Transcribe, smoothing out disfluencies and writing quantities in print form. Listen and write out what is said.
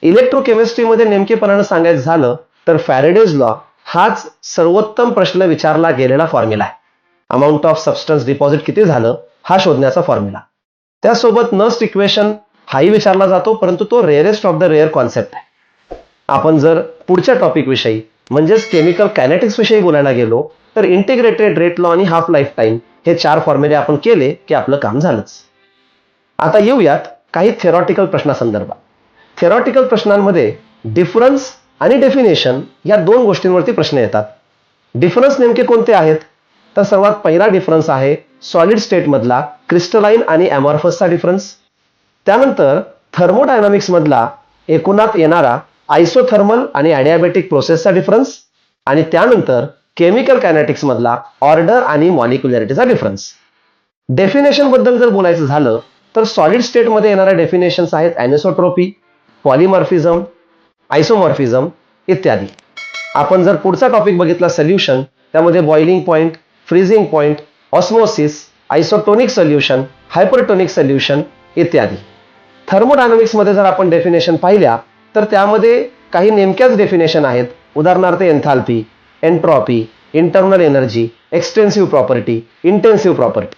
इलेक्ट्रोकेमिस्ट्रीमध्ये नेमकेपणानं सांगायचं झालं तर फॅरेडेज लॉ हाच सर्वोत्तम प्रश्न विचारला गेलेला फॉर्म्युला आहे. अमाऊंट ऑफ सबस्टन्स डिपॉझिट किती झालं हा शोधण्याचा फॉर्म्युला. त्यासोबत नस्ट इक्वेशन हाही विचारला जातो, परंतु तो rarest of the rare concept आहे. आपण जर पुढच्या टॉपिक विषयी म्हणजेच केमिकल कायनेटिक्स विषयी बोलायला गेलो तर इंटिग्रेटेड रेट लॉ आणि हाफ लाईफ टाईम हे 4 फॉर्म्युले आपण केले की आपलं काम झालंच. आता येऊयात काही थेरॉटिकल प्रश्नासंदर्भात. थेरॉटिकल प्रश्नांमध्ये डिफरन्स आणि डेफिनेशन या 2 गोष्टींवरती प्रश्न येतात. डिफरन्स नेमके कोणते आहेत? तर सर्वात पहिला डिफरन्स आहे सॉलिड स्टेट मधला क्रिस्टलाइन आणि अमॉर्फसचा डिफरन्स. त्यानंतर थर्मोडायनामिक्स मधला एकूणात येणारा आयसोथर्मल आणि ॲडियाबॅटिक प्रोसेसचा डिफरन्स. आणि त्यानंतर केमिकल कायनेटिक्स मधला ऑर्डर आणि मॉलिक्युलॅरिटीचा डिफरन्स. डेफिनेशन बद्दल जर बोलायचं झालं तर सॉलिड स्टेट मध्ये येणाऱ्या डेफिनेशन्स आहेत ॲनिसोट्रोपी, पॉलिमॉर्फिझम, आयसोमॉर्फिझम इत्यादी. आपण जर पुढचा टॉपिक बघितला सोल्युशन, त्यामध्ये boiling point, freezing point, osmosis, isotonic solution, hypertonic solution इत्यादी. थर्मोडायनामिक्स मध्ये जर आपण डेफिनेशन पाहिल्या तर त्यामध्ये काही नेमक्याच डेफिनेशन आहेत. उदाहरणार्थ enthalpy, entropy, internal energy, extensive property, intensive property.